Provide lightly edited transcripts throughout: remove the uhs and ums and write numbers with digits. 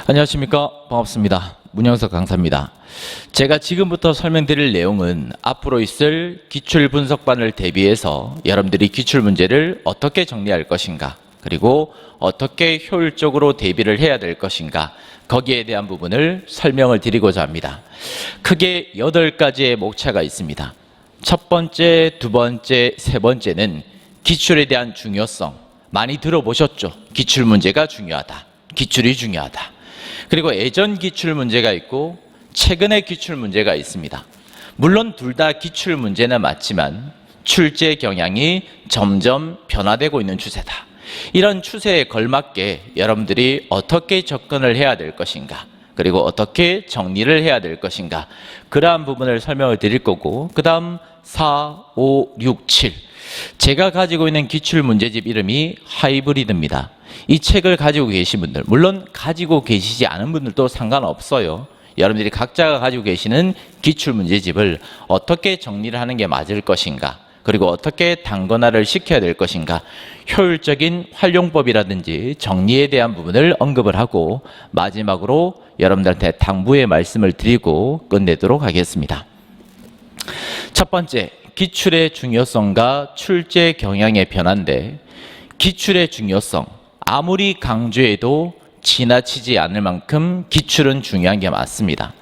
안녕하십니까. 반갑습니다. 문영석 강사입니다. 제가 지금부터 설명드릴 내용은 앞으로 있을 기출분석반을 대비해서 여러분들이 기출문제를 어떻게 정리할 것인가, 그리고 어떻게 효율적으로 대비를 해야 될 것인가, 거기에 대한 부분을 설명을 드리고자 합니다. 크게 8가지의 목차가 있습니다. 첫 번째, 두 번째, 세 번째는 기출에 대한 중요성, 많이 들어보셨죠? 기출문제가 중요하다, 기출이 중요하다. 그리고 예전 기출 문제가 있고 최근의 기출 문제가 있습니다. 물론 둘 다 기출 문제는 맞지만 출제 경향이 점점 변화되고 있는 추세다. 이런 추세에 걸맞게 여러분들이 어떻게 접근을 해야 될 것인가, 그리고 어떻게 정리를 해야 될 것인가, 그러한 부분을 설명을 드릴 거고, 그 다음 4, 5, 6, 7 제가 가지고 있는 기출 문제집 이름이 하이브리드입니다. 이 책을 가지고 계신 분들, 물론 가지고 계시지 않은 분들도 상관없어요. 여러분들이 각자가 가지고 계시는 기출 문제집을 어떻게 정리를 하는 게 맞을 것인가, 그리고 어떻게 단권화를 시켜야 될 것인가, 효율적인 활용법이라든지 정리에 대한 부분을 언급을 하고 마지막으로 여러분들한테 당부의 말씀을 드리고 끝내도록 하겠습니다. 첫 번째, 기출의 중요성과 출제 경향의 변화인데, 기출의 중요성, 아무리 강조해도 지나치지 않을 만큼 기출은 중요한 게 맞습니다.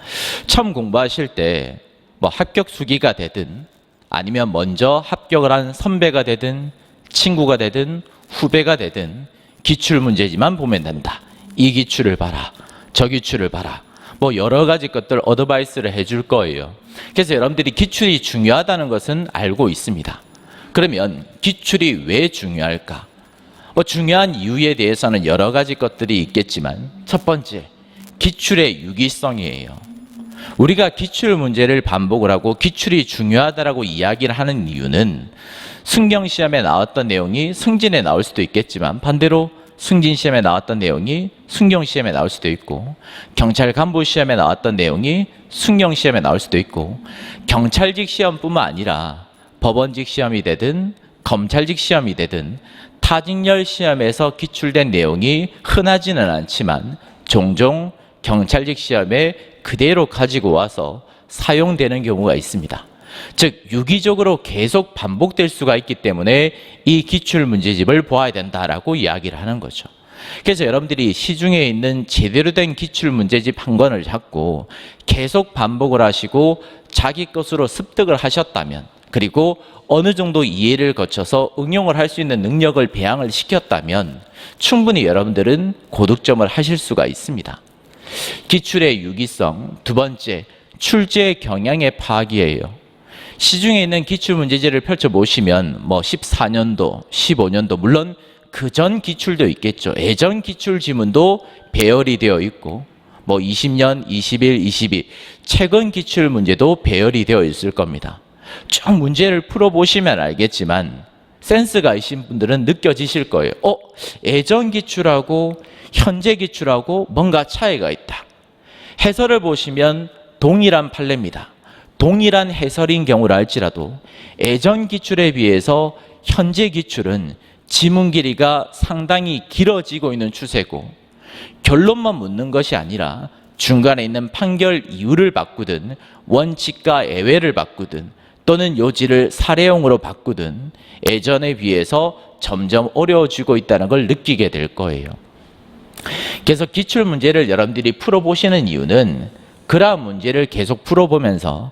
처음 공부하실 때 뭐 합격 수기가 되든, 아니면 먼저 합격을 한 선배가 되든, 친구가 되든, 후배가 되든 기출 문제지만 보면 된다. 이 기출을 봐라, 저 기출을 봐라, 뭐 여러 가지 것들 어드바이스를 해줄 거예요. 그래서 여러분들이 기출이 중요하다는 것은 알고 있습니다. 그러면 기출이 왜 중요할까? 중요한 이유에 대해서는 여러 가지 것들이 있겠지만, 첫 번째, 기출의 유기성이에요. 우리가 기출 문제를 반복을 하고 기출이 중요하다라고 이야기를 하는 이유는 승경시험에 나왔던 내용이 승진에 나올 수도 있겠지만, 반대로 승진시험에 나왔던 내용이 승경시험에 나올 수도 있고, 경찰 간부 시험에 나왔던 내용이 승경시험에 나올 수도 있고, 경찰직 시험뿐만 아니라 법원직 시험이 되든 검찰직 시험이 되든 타직열 시험에서 기출된 내용이 흔하지는 않지만 종종 경찰직 시험에 그대로 가지고 와서 사용되는 경우가 있습니다. 즉 유기적으로 계속 반복될 수가 있기 때문에 이 기출 문제집을 보아야 된다라고 이야기를 하는 거죠. 그래서 여러분들이 시중에 있는 제대로 된 기출 문제집 한 권을 잡고 계속 반복을 하시고 자기 것으로 습득을 하셨다면, 그리고 어느 정도 이해를 거쳐서 응용을 할 수 있는 능력을 배양을 시켰다면 충분히 여러분들은 고득점을 하실 수가 있습니다. 기출의 유기성, 두 번째, 출제 경향의 파악이에요. 시중에 있는 기출 문제지를 펼쳐보시면 뭐 14년도, 15년도, 물론 그전 기출도 있겠죠. 예전 기출 지문도 배열이 되어 있고, 뭐 20년, 21, 22 최근 기출 문제도 배열이 되어 있을 겁니다. 쭉 문제를 풀어보시면 알겠지만 센스가 있으신 분들은 느껴지실 거예요. 예전 기출하고 현재 기출하고 뭔가 차이가 있다. 해설을 보시면 동일한 판례입니다. 동일한 해설인 경우를 알지라도 예전 기출에 비해서 현재 기출은 지문 길이가 상당히 길어지고 있는 추세고, 결론만 묻는 것이 아니라 중간에 있는 판결 이유를 바꾸든 원칙과 예외를 바꾸든 또는 요지를 사례형으로 바꾸든 예전에 비해서 점점 어려워지고 있다는 걸 느끼게 될 거예요. 그래서 기출 문제를 여러분들이 풀어보시는 이유는 그러한 문제를 계속 풀어보면서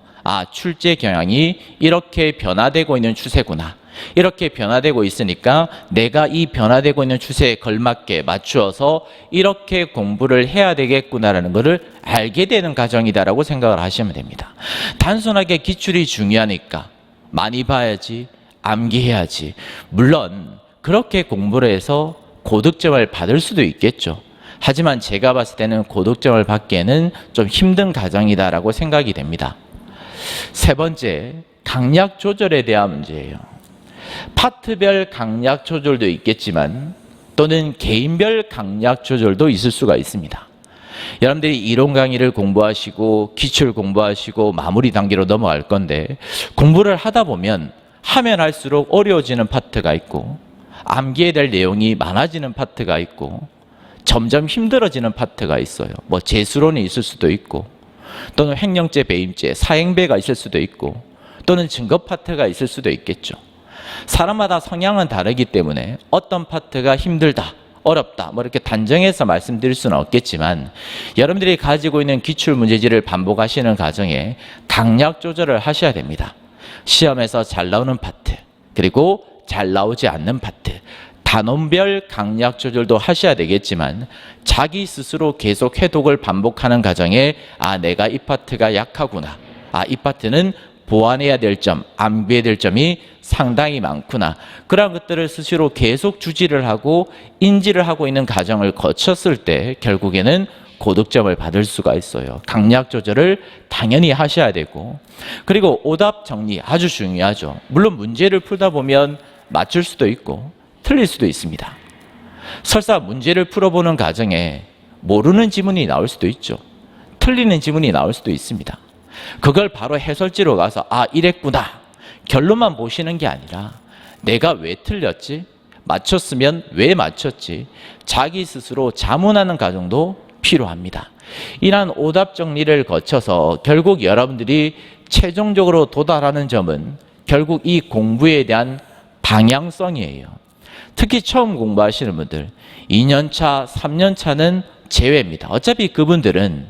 출제 경향이 이렇게 변화되고 있는 추세구나, 이렇게 변화되고 있으니까 내가 이 변화되고 있는 추세에 걸맞게 맞추어서 이렇게 공부를 해야 되겠구나라는 것을 알게 되는 과정이다라고 생각을 하시면 됩니다. 단순하게 기출이 중요하니까 많이 봐야지, 암기해야지, 물론 그렇게 공부를 해서 고득점을 받을 수도 있겠죠. 하지만 제가 봤을 때는 고득점을 받기에는 좀 힘든 과정이다라고 생각이 됩니다. 세 번째, 강약 조절에 대한 문제예요. 파트별 강약 조절도 있겠지만 또는 개인별 강약 조절도 있을 수가 있습니다. 여러분들이 이론 강의를 공부하시고 기출 공부하시고 마무리 단계로 넘어갈 건데, 공부를 하다 보면 하면 할수록 어려워지는 파트가 있고 암기해야 될 내용이 많아지는 파트가 있고 점점 힘들어지는 파트가 있어요. 뭐 재수론이 있을 수도 있고, 또는 횡령죄, 배임죄, 사행배가 있을 수도 있고, 또는 증거 파트가 있을 수도 있겠죠. 사람마다 성향은 다르기 때문에 어떤 파트가 힘들다, 어렵다, 뭐 이렇게 단정해서 말씀드릴 수는 없겠지만, 여러분들이 가지고 있는 기출문제지를 반복하시는 과정에 강약 조절을 하셔야 됩니다. 시험에서 잘 나오는 파트, 그리고 잘 나오지 않는 파트, 단원별 강약 조절도 하셔야 되겠지만, 자기 스스로 계속 해독을 반복하는 과정에 내가 이 파트가 약하구나, 이 파트는 보완해야 될 점, 암기해야 될 점이 상당히 많구나, 그런 것들을 스스로 계속 주지를 하고 인지를 하고 있는 과정을 거쳤을 때 결국에는 고득점을 받을 수가 있어요. 강약 조절을 당연히 하셔야 되고, 그리고 오답 정리 아주 중요하죠. 물론 문제를 풀다 보면 맞출 수도 있고 틀릴 수도 있습니다. 설사 문제를 풀어보는 과정에 모르는 지문이 나올 수도 있죠. 틀리는 지문이 나올 수도 있습니다. 그걸 바로 해설지로 가서 이랬구나, 결론만 보시는 게 아니라 내가 왜 틀렸지? 맞췄으면 왜 맞췄지? 자기 스스로 자문하는 과정도 필요합니다. 이러한 오답 정리를 거쳐서 결국 여러분들이 최종적으로 도달하는 점은 결국 이 공부에 대한 방향성이에요. 특히 처음 공부하시는 분들, 2년차, 3년차는 제외입니다. 어차피 그분들은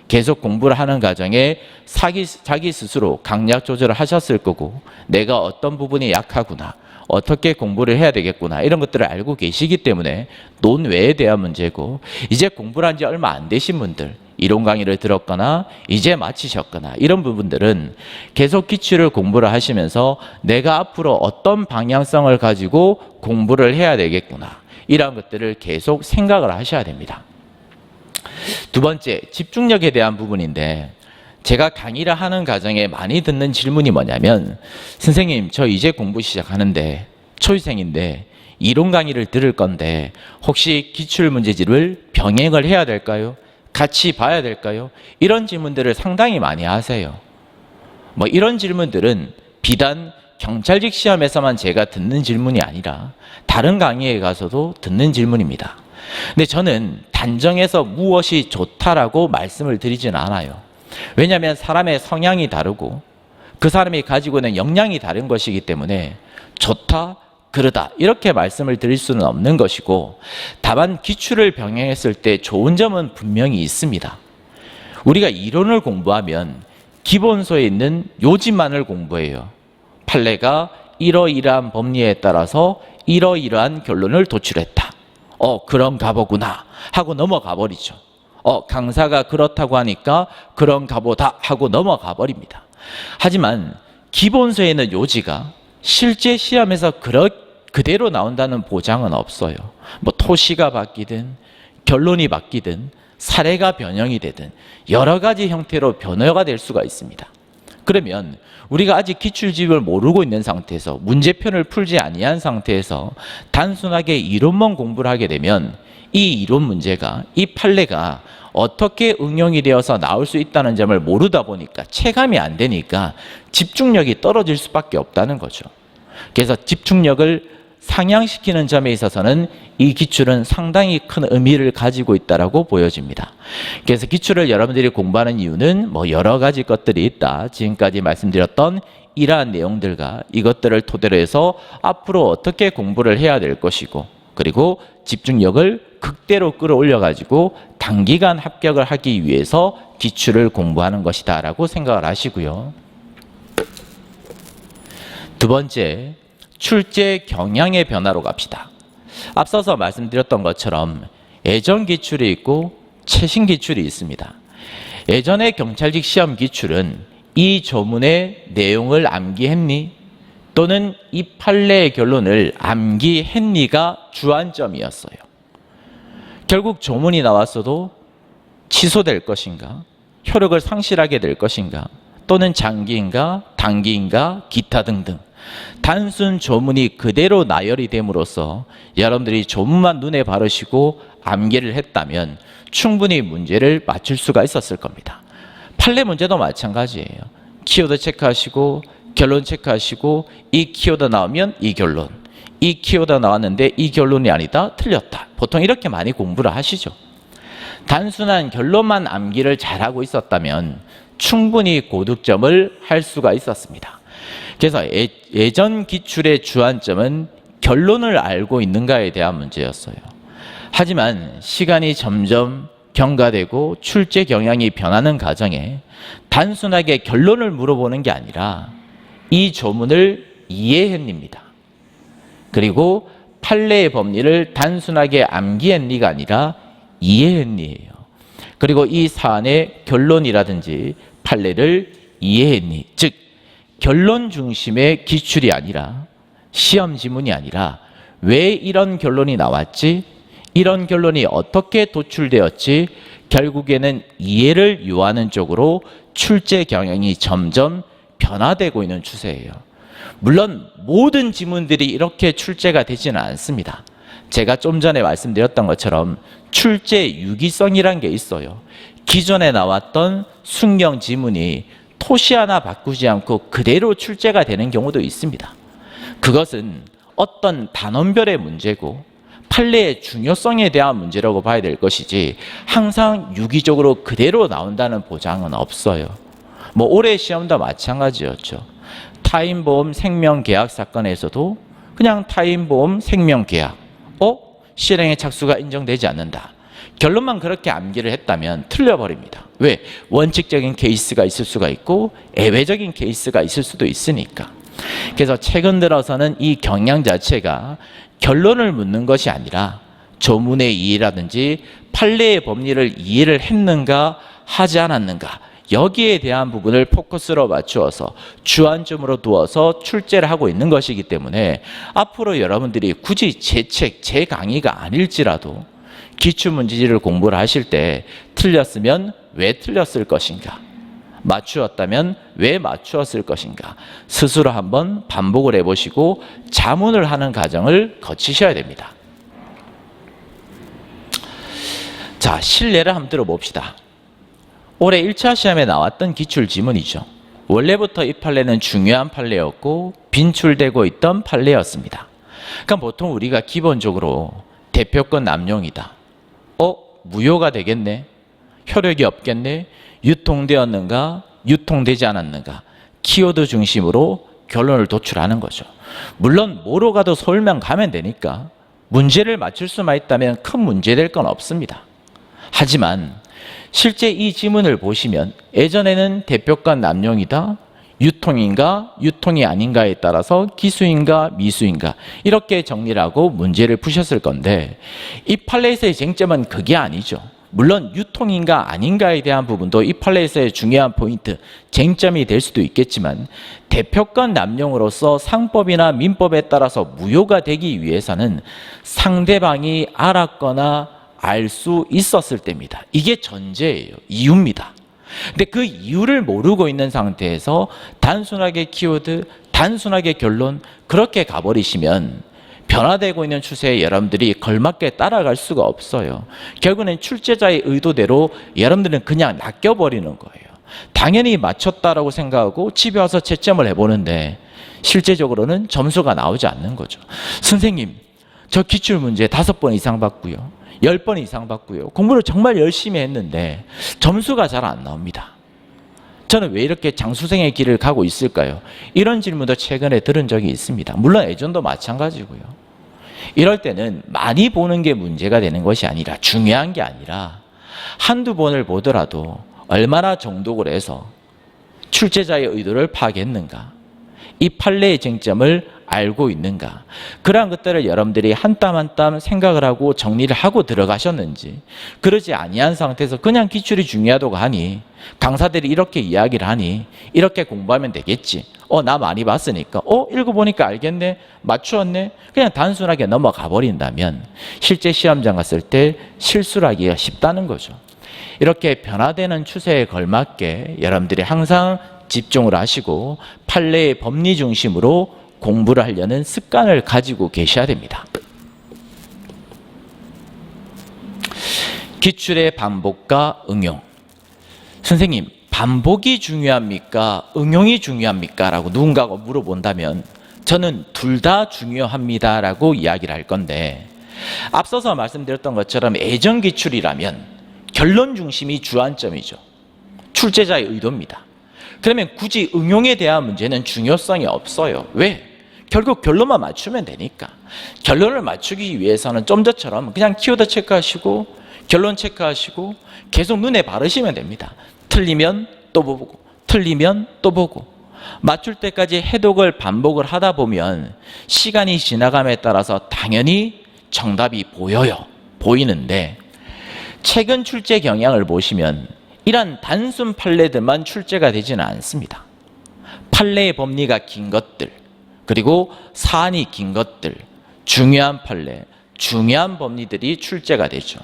계속 공부를 하는 과정에 자기 스스로 강약 조절을 하셨을 거고, 내가 어떤 부분이 약하구나, 어떻게 공부를 해야 되겠구나, 이런 것들을 알고 계시기 때문에 논외에 대한 문제고, 이제 공부를 한 지 얼마 안 되신 분들, 이론 강의를 들었거나 이제 마치셨거나 이런 부분들은 계속 기출을 공부를 하시면서 내가 앞으로 어떤 방향성을 가지고 공부를 해야 되겠구나, 이런 것들을 계속 생각을 하셔야 됩니다. 두 번째, 집중력에 대한 부분인데, 제가 강의를 하는 과정에 많이 듣는 질문이 뭐냐면, 선생님 저 이제 공부 시작하는데 초시생인데 이론 강의를 들을 건데 혹시 기출문제집을 병행을 해야 될까요? 같이 봐야 될까요? 이런 질문들을 상당히 많이 하세요. 이런 질문들은 비단 경찰직 시험에서만 제가 듣는 질문이 아니라 다른 강의에 가서도 듣는 질문입니다. 근데 저는 단정해서 무엇이 좋다라고 말씀을 드리진 않아요. 왜냐하면 사람의 성향이 다르고 그 사람이 가지고 있는 역량이 다른 것이기 때문에 좋다, 그러다 이렇게 말씀을 드릴 수는 없는 것이고, 다만 기출을 병행했을 때 좋은 점은 분명히 있습니다. 우리가 이론을 공부하면 기본서에 있는 요지만을 공부해요. 판례가 이러이러한 법리에 따라서 이러이러한 결론을 도출했다. 그런가 보구나 하고 넘어가 버리죠. 강사가 그렇다고 하니까 그런가 보다 하고 넘어가 버립니다. 하지만 기본서에 있는 요지가 실제 시험에서 그대로 나온다는 보장은 없어요. 토시가 바뀌든 결론이 바뀌든 사례가 변형이 되든 여러 가지 형태로 변화가 될 수가 있습니다. 그러면 우리가 아직 기출집을 모르고 있는 상태에서, 문제편을 풀지 아니한 상태에서 단순하게 이론만 공부를 하게 되면 이 이론 문제가, 이 판례가 어떻게 응용이 되어서 나올 수 있다는 점을 모르다 보니까, 체감이 안 되니까 집중력이 떨어질 수밖에 없다는 거죠. 그래서 집중력을 상향시키는 점에 있어서는 이 기출은 상당히 큰 의미를 가지고 있다고 보여집니다. 그래서 기출을 여러분들이 공부하는 이유는 여러 가지 것들이 있다. 지금까지 말씀드렸던 이러한 내용들과 이것들을 토대로 해서 앞으로 어떻게 공부를 해야 될 것이고, 그리고 집중력을 극대로 끌어올려 가지고 단기간 합격을 하기 위해서 기출을 공부하는 것이다 라고 생각을 하시고요. 두 번째, 출제 경향의 변화로 갑시다. 앞서서 말씀드렸던 것처럼 예전 기출이 있고 최신 기출이 있습니다. 예전의 경찰직 시험 기출은 이 조문의 내용을 암기했니? 또는 이 판례의 결론을 암기했니가 주안점이었어요. 결국 조문이 나왔어도 취소될 것인가? 효력을 상실하게 될 것인가? 또는 장기인가? 단기인가? 기타 등등. 단순 조문이 그대로 나열이 됨으로써 여러분들이 조문만 눈에 바르시고 암기를 했다면 충분히 문제를 맞출 수가 있었을 겁니다. 판례 문제도 마찬가지예요. 키워드 체크하시고 결론 체크하시고 이 키워드 나오면 이 결론, 이 키워드가 나왔는데 이 결론이 아니다, 틀렸다. 보통 이렇게 많이 공부를 하시죠. 단순한 결론만 암기를 잘하고 있었다면 충분히 고득점을 할 수가 있었습니다. 그래서 예전 기출의 주안점은 결론을 알고 있는가에 대한 문제였어요. 하지만 시간이 점점 경과되고 출제 경향이 변하는 과정에 단순하게 결론을 물어보는 게 아니라 이 조문을 이해했습니다. 그리고 판례의 법리를 단순하게 암기했니가 아니라 이해했니예요. 그리고 이 사안의 결론이라든지 판례를 이해했니, 즉 결론 중심의 기출이 아니라 시험 지문이 아니라 왜 이런 결론이 나왔지, 이런 결론이 어떻게 도출되었지, 결국에는 이해를 요하는 쪽으로 출제 경향이 점점 변화되고 있는 추세예요. 물론 모든 지문들이 이렇게 출제가 되지는 않습니다. 제가 좀 전에 말씀드렸던 것처럼 출제 유기성이란 게 있어요. 기존에 나왔던 순경 지문이 토시 하나 바꾸지 않고 그대로 출제가 되는 경우도 있습니다. 그것은 어떤 단원별의 문제고 판례의 중요성에 대한 문제라고 봐야 될 것이지 항상 유기적으로 그대로 나온다는 보장은 없어요. 뭐 올해 시험도 마찬가지였죠. 타인보험 생명계약 사건에서도 그냥 타인보험 생명계약 실행의 착수가 인정되지 않는다. 결론만 그렇게 암기를 했다면 틀려버립니다. 왜? 원칙적인 케이스가 있을 수가 있고 예외적인 케이스가 있을 수도 있으니까. 그래서 최근 들어서는 이 경향 자체가 결론을 묻는 것이 아니라 조문의 이해라든지 판례의 법리를 이해를 했는가 하지 않았는가, 여기에 대한 부분을 포커스로 맞추어서 주안점으로 두어서 출제를 하고 있는 것이기 때문에 앞으로 여러분들이 굳이 제 책, 제 강의가 아닐지라도 기출문제지를 공부를 하실 때 틀렸으면 왜 틀렸을 것인가, 맞추었다면 왜 맞추었을 것인가 스스로 한번 반복을 해보시고 자문을 하는 과정을 거치셔야 됩니다. 자, 실례를 한번 들어봅시다. 올해 1차 시험에 나왔던 기출 지문이죠. 원래부터 이 판례는 중요한 판례였고 빈출되고 있던 판례였습니다. 그러니까 보통 우리가 기본적으로 대표권 남용이다, 무효가 되겠네, 효력이 없겠네, 유통되었는가, 유통되지 않았는가, 키워드 중심으로 결론을 도출하는 거죠. 물론 뭐로 가도 서울만 가면 되니까 문제를 맞출 수만 있다면 큰 문제될 건 없습니다. 하지만 실제 이 지문을 보시면 예전에는 대표권 남용이다, 유통인가 유통이 아닌가에 따라서 기수인가 미수인가 이렇게 정리를 하고 문제를 푸셨을 건데 이 판례에서의 쟁점은 그게 아니죠. 물론 유통인가 아닌가에 대한 부분도 이 판례에서의 중요한 포인트, 쟁점이 될 수도 있겠지만 대표권 남용으로서 상법이나 민법에 따라서 무효가 되기 위해서는 상대방이 알았거나 알 수 있었을 때입니다. 이게 전제예요. 이유입니다. 근데 그 이유를 모르고 있는 상태에서 단순하게 키워드, 단순하게 결론 그렇게 가버리시면 변화되고 있는 추세에 여러분들이 걸맞게 따라갈 수가 없어요. 결국은 출제자의 의도대로 여러분들은 그냥 낚여버리는 거예요. 당연히 맞췄다라고 생각하고 집에 와서 채점을 해보는데 실제적으로는 점수가 나오지 않는 거죠. 선생님, 저 기출문제 5번 이상 받고요, 10번 이상 받고요, 공부를 정말 열심히 했는데 점수가 잘 안 나옵니다. 저는 왜 이렇게 장수생의 길을 가고 있을까요? 이런 질문도 최근에 들은 적이 있습니다. 물론 예전도 마찬가지고요. 이럴 때는 많이 보는 게 문제가 되는 것이 아니라, 중요한 게 아니라 한두 번을 보더라도 얼마나 정독을 해서 출제자의 의도를 파악했는가, 이 판례의 쟁점을 알고 있는가, 그러한 것들을 여러분들이 한 땀 한 땀 생각을 하고 정리를 하고 들어가셨는지, 그러지 아니한 상태에서 그냥 기출이 중요하다고 하니, 강사들이 이렇게 이야기를 하니 이렇게 공부하면 되겠지, 나 많이 봤으니까 읽어보니까 알겠네, 맞추었네, 그냥 단순하게 넘어가 버린다면 실제 시험장 갔을 때 실수를 하기가 쉽다는 거죠. 이렇게 변화되는 추세에 걸맞게 여러분들이 항상 집중을 하시고 판례의 법리 중심으로 공부를 하려는 습관을 가지고 계셔야 됩니다. 기출의 반복과 응용. 선생님, 반복이 중요합니까? 응용이 중요합니까? 라고 누군가가 물어본다면 저는 둘 다 중요합니다라고 이야기를 할 건데, 앞서서 말씀드렸던 것처럼 애정기출이라면 결론 중심이 주안점이죠. 출제자의 의도입니다. 그러면 굳이 응용에 대한 문제는 중요성이 없어요. 왜? 결국 결론만 맞추면 되니까. 결론을 맞추기 위해서는 좀 전처럼 그냥 키워드 체크하시고 결론 체크하시고 계속 눈에 바르시면 됩니다. 틀리면 또 보고 틀리면 또 보고 맞출 때까지 해독을 반복을 하다 보면 시간이 지나감에 따라서 당연히 정답이 보이는데, 최근 출제 경향을 보시면 이런 단순 판례들만 출제가 되지는 않습니다. 판례의 법리가 긴 것들, 그리고 사안이 긴 것들, 중요한 판례, 중요한 법리들이 출제가 되죠.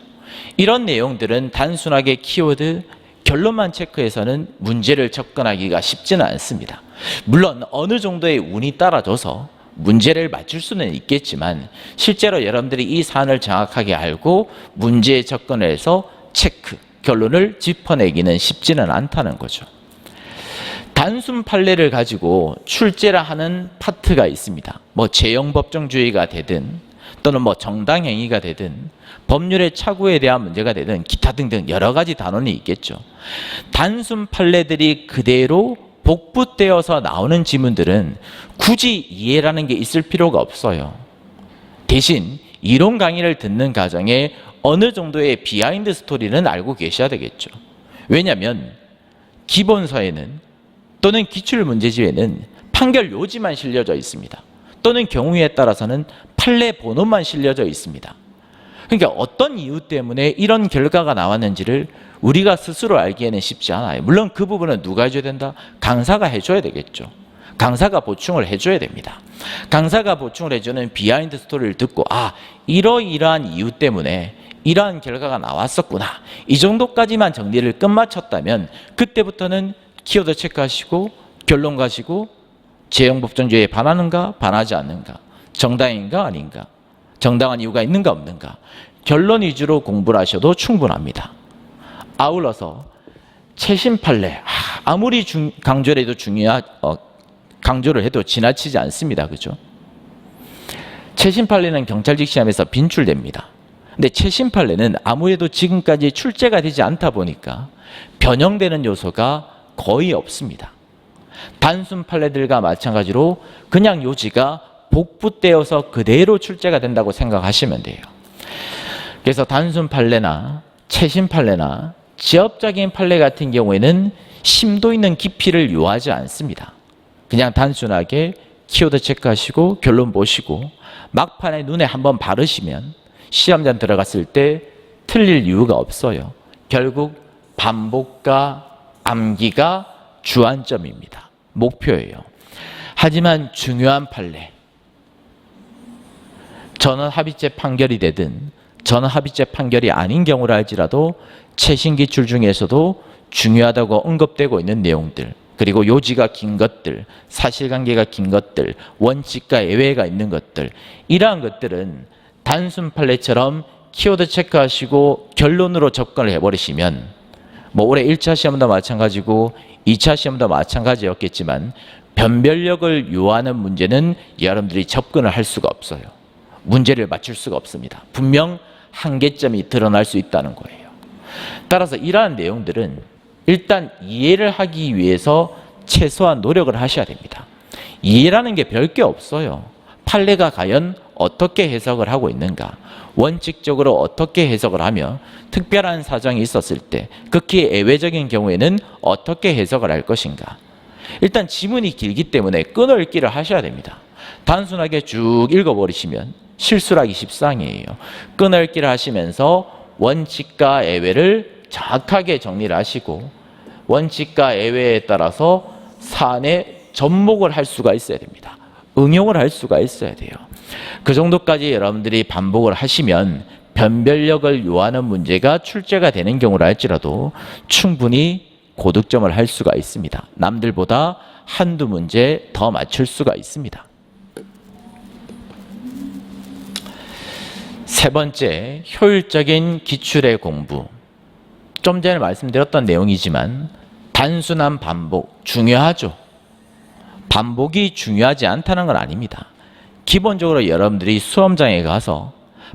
이런 내용들은 단순하게 키워드, 결론만 체크해서는 문제를 접근하기가 쉽지는 않습니다. 물론 어느 정도의 운이 따라줘서 문제를 맞출 수는 있겠지만, 실제로 여러분들이 이 사안을 정확하게 알고 문제에 접근해서 체크, 결론을 짚어내기는 쉽지는 않다는 거죠. 단순 판례를 가지고 출제를 하는 파트가 있습니다. 뭐 재형법정주의가 되든 또는 뭐 정당행위가 되든 법률의 착오에 대한 문제가 되든 기타 등등 여러 가지 단원이 있겠죠. 단순 판례들이 그대로 복붙되어서 나오는 지문들은 굳이 이해라는 게 있을 필요가 없어요. 대신 이론 강의를 듣는 과정에 어느 정도의 비하인드 스토리는 알고 계셔야 되겠죠. 왜냐하면 기본서에는 또는 기출문제집에는 판결 요지만 실려져 있습니다. 또는 경우에 따라서는 판례 번호만 실려져 있습니다. 그러니까 어떤 이유 때문에 이런 결과가 나왔는지를 우리가 스스로 알기에는 쉽지 않아요. 물론 그 부분은 누가 해줘야 된다? 강사가 해줘야 되겠죠. 강사가 보충을 해줘야 됩니다. 강사가 보충을 해주는 비하인드 스토리를 듣고, 이러이러한 이유 때문에 이러한 결과가 나왔었구나, 이 정도까지만 정리를 끝마쳤다면 그때부터는 키워드 체크하시고 결론 가시고 재형법정주의에 반하는가 반하지 않는가, 정당인가 아닌가, 정당한 이유가 있는가 없는가, 결론 위주로 공부를 하셔도 충분합니다. 아울러서 최신 판례, 아무리 강조를 해도 지나치지 않습니다. 그죠? 최신 판례는 경찰직 시험에서 빈출됩니다. 근데 최신 판례는 아무래도 지금까지 출제가 되지 않다 보니까 변형되는 요소가 거의 없습니다. 단순 판례들과 마찬가지로 그냥 요지가 복붙되어서 그대로 출제가 된다고 생각하시면 돼요. 그래서 단순 판례나 최신 판례나 지엽적인 판례 같은 경우에는 심도 있는 깊이를 요하지 않습니다. 그냥 단순하게 키워드 체크하시고 결론 보시고 막판에 눈에 한번 바르시면 시험장 들어갔을 때 틀릴 이유가 없어요. 결국 반복과 암기가 주안점입니다. 목표예요. 하지만 중요한 판례, 전원합의체 판결이 되든 전원합의체 판결이 아닌 경우라 할지라도 최신 기출 중에서도 중요하다고 언급되고 있는 내용들, 그리고 요지가 긴 것들, 사실관계가 긴 것들, 원칙과 예외가 있는 것들, 이러한 것들은 단순 판례처럼 키워드 체크하시고 결론으로 접근을 해버리시면, 뭐 올해 1차 시험도 마찬가지고 2차 시험도 마찬가지였겠지만 변별력을 요하는 문제는 여러분들이 접근을 할 수가 없어요. 문제를 맞출 수가 없습니다. 분명 한계점이 드러날 수 있다는 거예요. 따라서 이러한 내용들은 일단 이해를 하기 위해서 최소한 노력을 하셔야 됩니다. 이해라는 게 별게 없어요. 판례가 과연 어떻게 해석을 하고 있는가, 원칙적으로 어떻게 해석을 하며 특별한 사정이 있었을 때, 극히 예외적인 경우에는 어떻게 해석을 할 것인가. 일단 지문이 길기 때문에 끊어읽기를 하셔야 됩니다. 단순하게 쭉 읽어버리시면 실수하기 십상이에요. 끊어읽기를 하시면서 원칙과 예외를 정확하게 정리를 하시고 원칙과 예외에 따라서 사안에 접목을 할 수가 있어야 됩니다. 응용을 할 수가 있어야 돼요. 그 정도까지 여러분들이 반복을 하시면 변별력을 요하는 문제가 출제가 되는 경우라 할지라도 충분히 고득점을 할 수가 있습니다. 남들보다 한두 문제 더 맞출 수가 있습니다. 세 번째, 효율적인 기출의 공부. 좀 전에 말씀드렸던 내용이지만 단순한 반복 중요하죠. 반복이 중요하지 않다는 건 아닙니다. 기본적으로 여러분들이 수험장에 가서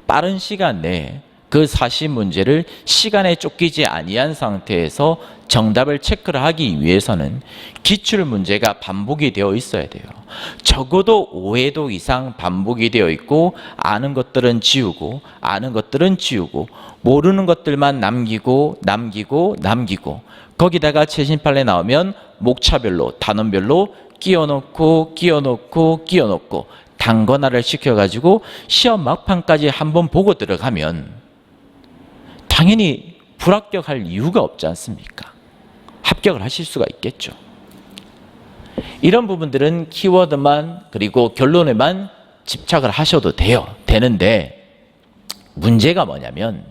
빠른 시간 내에 그 사시 문제를 시간에 쫓기지 아니한 상태에서 정답을 체크를 하기 위해서는 기출 문제가 반복이 되어 있어야 돼요. 적어도 5회도 이상 반복이 되어 있고 아는 것들은 지우고 아는 것들은 지우고 모르는 것들만 남기고 거기다가 최신 판례 나오면 목차별로 단원별로 끼워놓고 단권화를 시켜가지고 시험 막판까지 한번 보고 들어가면 당연히 불합격할 이유가 없지 않습니까? 합격을 하실 수가 있겠죠. 이런 부분들은 키워드만 그리고 결론에만 집착을 하셔도 되는데 문제가 뭐냐면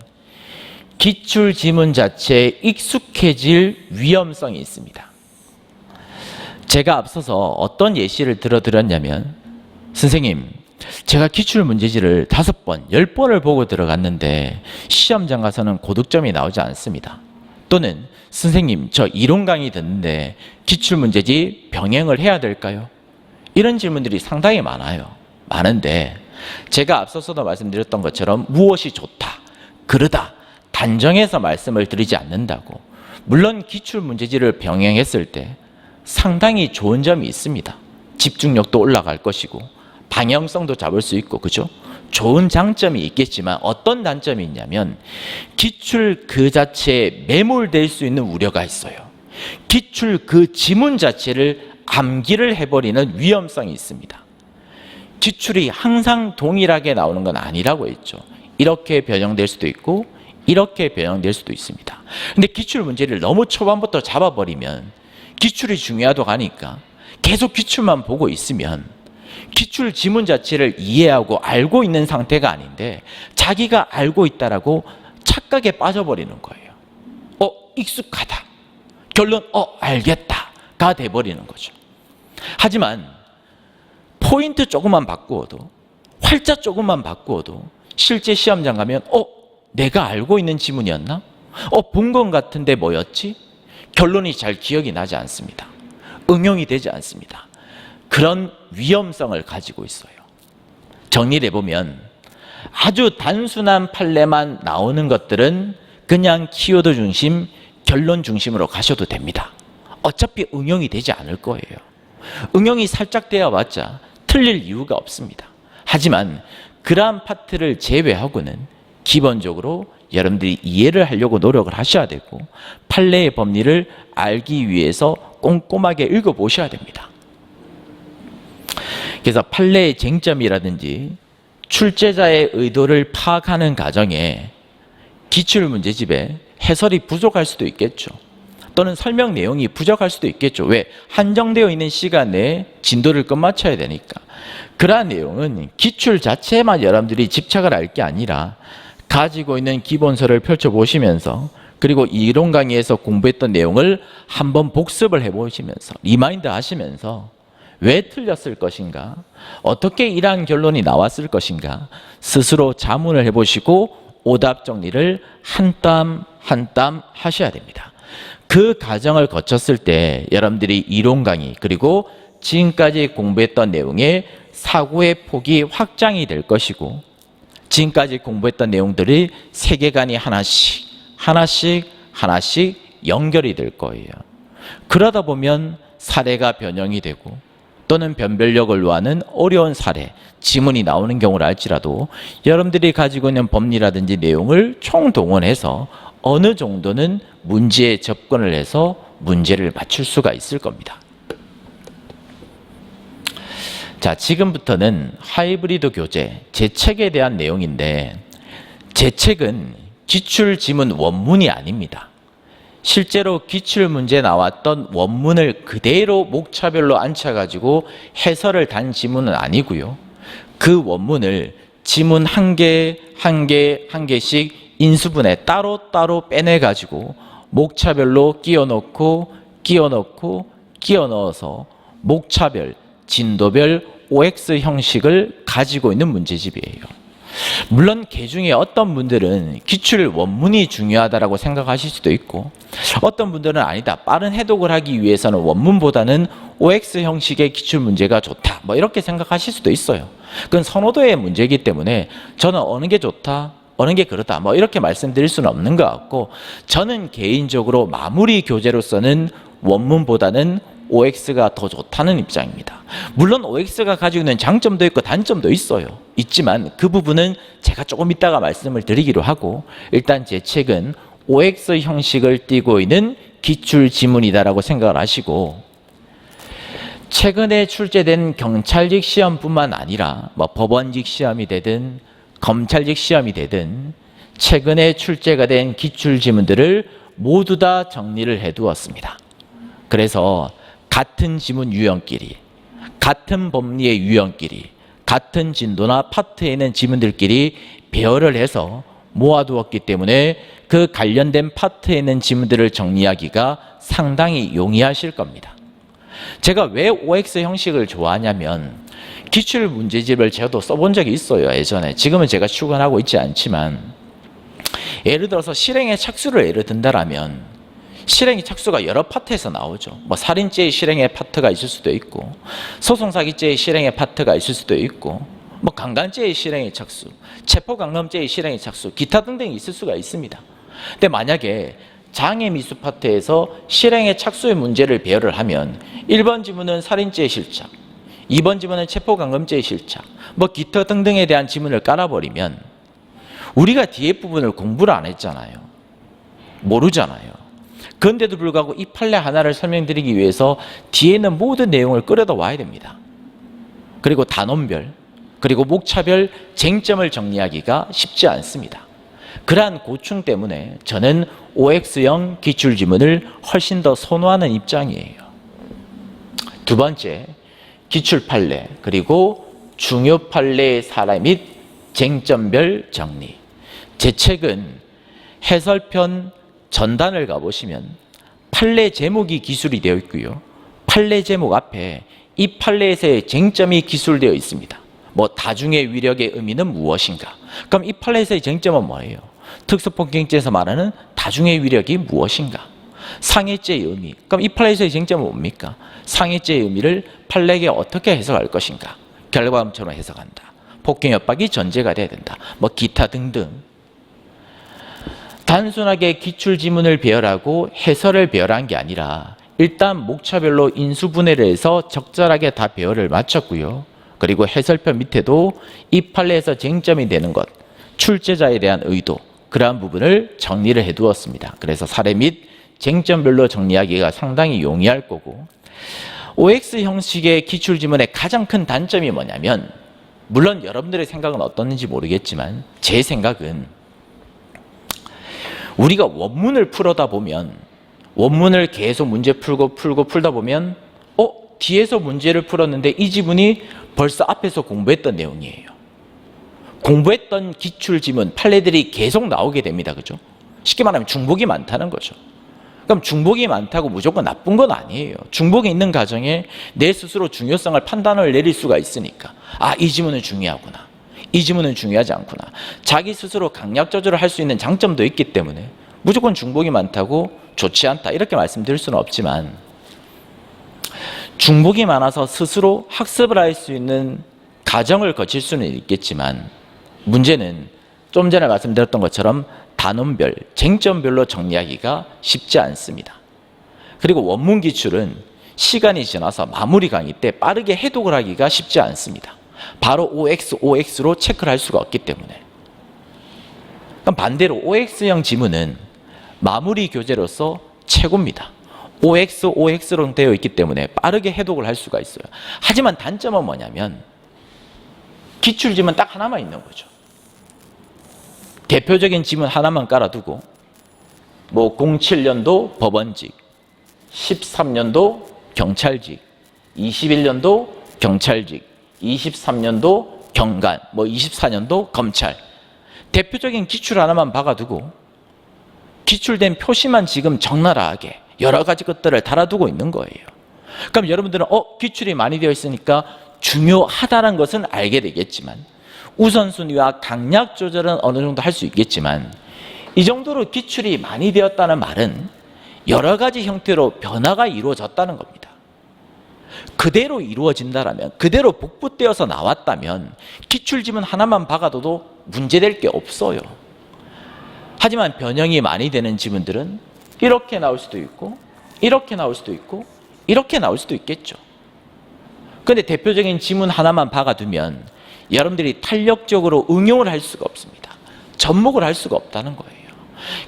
기출 지문 자체에 익숙해질 위험성이 있습니다. 제가 앞서서 어떤 예시를 들어드렸냐면 선생님, 제가 기출 문제지를 5번, 10번을 보고 들어갔는데 시험장 가서는 고득점이 나오지 않습니다. 또는 선생님, 저 이론 강의 듣는데 기출 문제지 병행을 해야 될까요? 이런 질문들이 상당히 많은데 제가 앞서서도 말씀드렸던 것처럼 무엇이 좋다, 그르다 단정해서 말씀을 드리지 않는다고. 물론 기출 문제지를 병행했을 때 상당히 좋은 점이 있습니다. 집중력도 올라갈 것이고 방향성도 잡을 수 있고, 그죠? 좋은 장점이 있겠지만 어떤 단점이 있냐면 기출 그 자체에 매몰될 수 있는 우려가 있어요. 기출 그 지문 자체를 암기를 해버리는 위험성이 있습니다. 기출이 항상 동일하게 나오는 건 아니라고 했죠. 이렇게 변형될 수도 있고 이렇게 변형될 수도 있습니다. 근데 기출 문제를 너무 초반부터 잡아버리면 기출이 중요하다고 하니까 계속 기출만 보고 있으면 기출 지문 자체를 이해하고 알고 있는 상태가 아닌데 자기가 알고 있다라고 착각에 빠져버리는 거예요. 익숙하다. 결론 알겠다가 돼버리는 거죠. 하지만 포인트 조금만 바꾸어도, 활자 조금만 바꾸어도 실제 시험장 가면 내가 알고 있는 지문이었나? 본 건 같은데 뭐였지? 결론이 잘 기억이 나지 않습니다. 응용이 되지 않습니다. 그런 위험성을 가지고 있어요. 정리를 해보면 아주 단순한 판례만 나오는 것들은 그냥 키워드 중심, 결론 중심으로 가셔도 됩니다. 어차피 응용이 되지 않을 거예요. 응용이 살짝 되어봤자 틀릴 이유가 없습니다. 하지만 그러한 파트를 제외하고는 기본적으로 여러분들이 이해를 하려고 노력을 하셔야 되고 판례의 법리를 알기 위해서 꼼꼼하게 읽어보셔야 됩니다. 그래서 판례의 쟁점이라든지 출제자의 의도를 파악하는 과정에 기출문제집에 해설이 부족할 수도 있겠죠. 또는 설명 내용이 부족할 수도 있겠죠. 왜? 한정되어 있는 시간 내에 진도를 끝마쳐야 되니까. 그러한 내용은 기출 자체만 여러분들이 집착을 할 게 아니라 가지고 있는 기본서를 펼쳐보시면서 그리고 이론 강의에서 공부했던 내용을 한번 복습을 해보시면서 리마인드 하시면서 왜 틀렸을 것인가, 어떻게 이러한 결론이 나왔을 것인가 스스로 자문을 해보시고 오답 정리를 한 땀 한 땀 하셔야 됩니다. 그 과정을 거쳤을 때 여러분들이 이론 강의 그리고 지금까지 공부했던 내용의 사고의 폭이 확장이 될 것이고 지금까지 공부했던 내용들이 세계관이 하나씩 연결이 될 거예요. 그러다 보면 사례가 변형이 되고 또는 변별력을 요하는 어려운 사례, 지문이 나오는 경우를 알지라도 여러분들이 가지고 있는 법리라든지 내용을 총동원해서 어느 정도는 문제에 접근을 해서 문제를 맞출 수가 있을 겁니다. 자, 지금부터는 하이브리드 교재, 제 책에 대한 내용인데 제 책은 기출지문 원문이 아닙니다. 실제로 기출문제 나왔던 원문을 그대로 목차별로 앉혀가지고 해설을 단 지문은 아니고요. 그 원문을 지문 한 개씩 인수분해 따로따로 빼내가지고 목차별로 끼워 넣어서 목차별, 진도별 OX 형식을 가지고 있는 문제집이에요. 물론 개 중에 어떤 분들은 기출 원문이 중요하다고 생각하실 수도 있고, 어떤 분들은 아니다, 빠른 해독을 하기 위해서는 원문보다는 OX 형식의 기출 문제가 좋다, 뭐 이렇게 생각하실 수도 있어요. 그건 선호도의 문제이기 때문에 저는 어느 게 좋다, 어느 게 그렇다, 뭐 이렇게 말씀드릴 수는 없는 것 같고, 저는 개인적으로 마무리 교재로서는 원문보다는 OX가 더 좋다는 입장입니다. 물론 OX가 가지고 있는 장점도 있고 단점도 있지만 그 부분은 제가 조금 이따가 말씀을 드리기로 하고, 일단 제 책은 OX 형식을 띠고 있는 기출 지문이다라고 생각을 하시고, 최근에 출제된 경찰직 시험뿐만 아니라 뭐 법원직 시험이 되든 검찰직 시험이 되든 최근에 출제가 된 기출 지문들을 모두 다 정리를 해 두었습니다. 그래서 같은 지문 유형끼리, 같은 법리의 유형끼리, 같은 진도나 파트에 있는 지문들끼리 배열을 해서 모아두었기 때문에 그 관련된 파트에 있는 지문들을 정리하기가 상당히 용이하실 겁니다. 제가 왜 OX 형식을 좋아하냐면, 기출 문제집을 저도 써본 적이 있어요, 예전에. 지금은 제가 출간하고 있지 않지만, 예를 들어서 실행의 착수를 예를 든다라면 실행의 착수가 여러 파트에서 나오죠. 뭐 살인죄의 실행의 파트가 있을 수도 있고, 소송사기죄의 실행의 파트가 있을 수도 있고, 뭐 강간죄의 실행의 착수, 체포강금죄의 실행의 착수, 기타 등등이 있을 수가 있습니다. 근데 만약에 장애미수 파트에서 실행의 착수의 문제를 배열을 하면 1번 지문은 살인죄의 실착, 2번 지문은 체포강금죄의 실착, 뭐 기타 등등에 대한 지문을 깔아버리면 우리가 뒤에 부분을 공부를 안 했잖아요. 모르잖아요. 그런데도 불구하고 이 판례 하나를 설명드리기 위해서 뒤에 있는 모든 내용을 끌어다 와야 됩니다. 그리고 단원별, 그리고 목차별 쟁점을 정리하기가 쉽지 않습니다. 그러한 고충 때문에 저는 OX형 기출지문을 훨씬 더 선호하는 입장이에요. 두 번째, 기출 판례, 그리고 중요 판례의 사례 및 쟁점별 정리. 제 책은 해설편 전단을 가보시면 판례 제목이 기술이 되어 있고요, 판례 제목 앞에 이 판례에서의 쟁점이 기술되어 있습니다. 뭐 다중의 위력의 의미는 무엇인가? 그럼 이 판례에서의 쟁점은 뭐예요? 특수폭행죄에서 말하는 다중의 위력이 무엇인가? 상해죄의 의미, 그럼 이 판례에서의 쟁점은 뭡니까? 상해죄의 의미를 판례에 어떻게 해석할 것인가? 결과음처럼 해석한다, 폭행 협박이 전제가 돼야 된다, 뭐 기타 등등. 단순하게 기출지문을 배열하고 해설을 배열한 게 아니라 일단 목차별로 인수분해를 해서 적절하게 다 배열을 마쳤고요. 그리고 해설편 밑에도 이 판례에서 쟁점이 되는 것, 출제자에 대한 의도, 그러한 부분을 정리를 해두었습니다. 그래서 사례 및 쟁점별로 정리하기가 상당히 용이할 거고, OX 형식의 기출지문의 가장 큰 단점이 뭐냐면, 물론 여러분들의 생각은 어떻는지 모르겠지만 제 생각은 우리가 원문을 풀어다 보면, 원문을 계속 문제 풀다 보면 뒤에서 문제를 풀었는데 이 지문이 벌써 앞에서 공부했던 내용이에요. 공부했던 기출지문, 판례들이 계속 나오게 됩니다. 그죠? 쉽게 말하면 중복이 많다는 거죠. 그럼 중복이 많다고 무조건 나쁜 건 아니에요. 중복이 있는 과정에 내 스스로 중요성을 판단을 내릴 수가 있으니까, 아, 이 지문은 중요하구나, 이 지문은 중요하지 않구나, 자기 스스로 강약 조절을 할 수 있는 장점도 있기 때문에 무조건 중복이 많다고 좋지 않다 이렇게 말씀드릴 수는 없지만, 중복이 많아서 스스로 학습을 할 수 있는 과정을 거칠 수는 있겠지만, 문제는 좀 전에 말씀드렸던 것처럼 단원별, 쟁점별로 정리하기가 쉽지 않습니다. 그리고 원문 기출은 시간이 지나서 마무리 강의 때 빠르게 해독을 하기가 쉽지 않습니다. 바로 OX로 체크를 할 수가 없기 때문에. 그럼 반대로 OX형 지문은 마무리 교재로서 최고입니다. OX로 되어 있기 때문에 빠르게 해독을 할 수가 있어요. 하지만 단점은 뭐냐면 기출지문 딱 하나만 있는 거죠. 대표적인 지문 하나만 깔아두고, 뭐 07년도 법원직, 13년도 경찰직, 21년도 경찰직, 23년도 경관, 뭐 24년도 검찰, 대표적인 기출 하나만 박아두고 기출된 표시만 지금 적나라하게 여러 가지 것들을 달아두고 있는 거예요. 그럼 여러분들은 기출이 많이 되어 있으니까 중요하다는 것은 알게 되겠지만, 우선순위와 강약 조절은 어느 정도 할 수 있겠지만 이 정도로 기출이 많이 되었다는 말은 여러 가지 형태로 변화가 이루어졌다는 겁니다. 그대로 이루어진다라면, 그대로 복붙되어서 나왔다면 기출지문 하나만 박아둬도 문제될 게 없어요. 하지만 변형이 많이 되는 지문들은 이렇게 나올 수도 있고, 이렇게 나올 수도 있고, 이렇게 나올 수도 있겠죠. 그런데 대표적인 지문 하나만 박아두면 여러분들이 탄력적으로 응용을 할 수가 없습니다. 접목을 할 수가 없다는 거예요.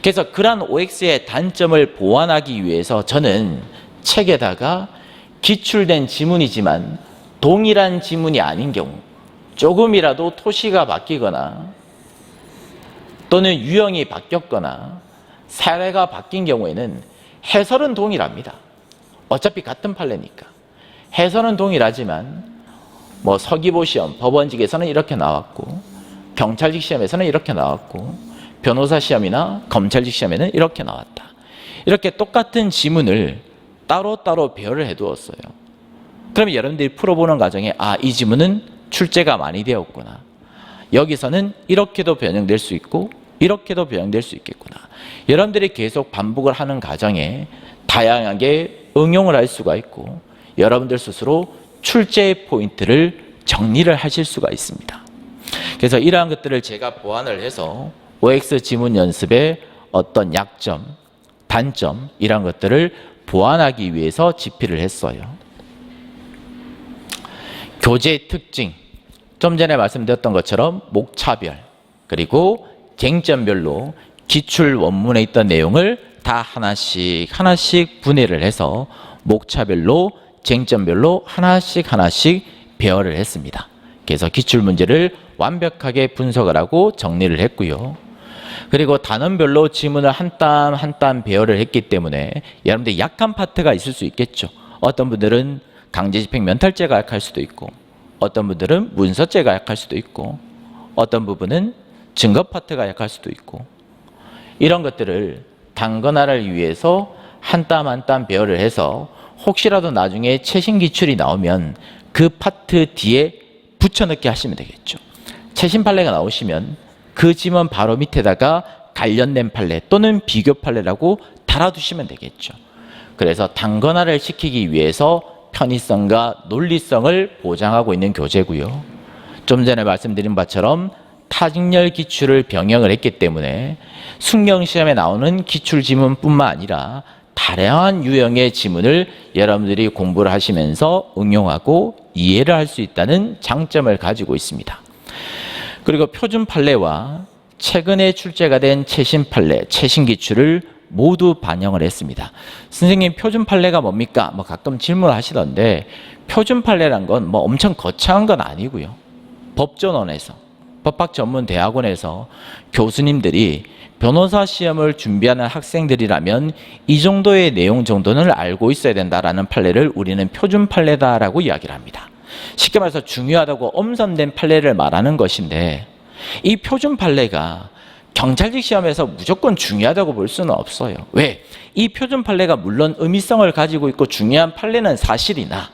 그래서 그러한 OX의 단점을 보완하기 위해서 저는 책에다가 기출된 지문이지만 동일한 지문이 아닌 경우, 조금이라도 토시가 바뀌거나 또는 유형이 바뀌었거나 사례가 바뀐 경우에는 해설은 동일합니다. 어차피 같은 판례니까. 해설은 동일하지만 뭐 서기보 시험, 법원직에서는 이렇게 나왔고, 경찰직 시험에서는 이렇게 나왔고, 변호사 시험이나 검찰직 시험에는 이렇게 나왔다. 이렇게 똑같은 지문을 따로따로 배열을 해두었어요. 그러면 여러분들이 풀어보는 과정에 이 지문은 출제가 많이 되었구나. 여기서는 이렇게도 변형될 수 있고 이렇게도 변형될 수 있겠구나. 여러분들이 계속 반복을 하는 과정에 다양하게 응용을 할 수가 있고 여러분들 스스로 출제의 포인트를 정리를 하실 수가 있습니다. 그래서 이러한 것들을 제가 보완을 해서 OX 지문 연습의 어떤 약점, 단점 이런 것들을 보완하기 위해서 집필을 했어요. 교재 특징, 좀 전에 말씀드렸던 것처럼 목차별 그리고 쟁점별로 기출 원문에 있던 내용을 다 하나씩 분해를 해서 목차별로 쟁점별로 하나씩 배열을 했습니다. 그래서 기출 문제를 완벽하게 분석을 하고 정리를 했고요. 그리고 단원별로 지문을 한 땀 한 땀 배열을 했기 때문에 여러분들 약한 파트가 있을 수 있겠죠. 어떤 분들은 강제집행 면탈죄가 약할 수도 있고 어떤 분들은 문서죄가 약할 수도 있고 어떤 부분은 증거 파트가 약할 수도 있고 이런 것들을 단건화를 위해서 한 땀 한 땀 배열을 해서 혹시라도 나중에 최신 기출이 나오면 그 파트 뒤에 붙여넣기 하시면 되겠죠. 최신 판례가 나오시면 그 지문 바로 밑에다가 관련된 판례 또는 비교 판례라고 달아두시면 되겠죠. 그래서 단건화를 시키기 위해서 편의성과 논리성을 보장하고 있는 교재고요. 좀 전에 말씀드린 바처럼 타직렬 기출을 병행을 했기 때문에 순경시험에 나오는 기출 지문뿐만 아니라 다양한 유형의 지문을 여러분들이 공부를 하시면서 응용하고 이해를 할 수 있다는 장점을 가지고 있습니다. 그리고 표준 판례와 최근에 출제가 된 최신 판례, 최신 기출을 모두 반영을 했습니다. 선생님 표준 판례가 뭡니까? 가끔 질문을 하시던데 표준 판례란 건 엄청 거창한 건 아니고요. 법전원에서 법학전문대학원에서 교수님들이 변호사 시험을 준비하는 학생들이라면 이 정도의 내용 정도는 알고 있어야 된다라는 판례를 우리는 표준 판례다라고 이야기를 합니다. 쉽게 말해서 중요하다고 엄선된 판례를 말하는 것인데 이 표준 판례가 경찰직 시험에서 무조건 중요하다고 볼 수는 없어요. 왜? 이 표준 판례가 물론 의미성을 가지고 있고 중요한 판례는 사실이나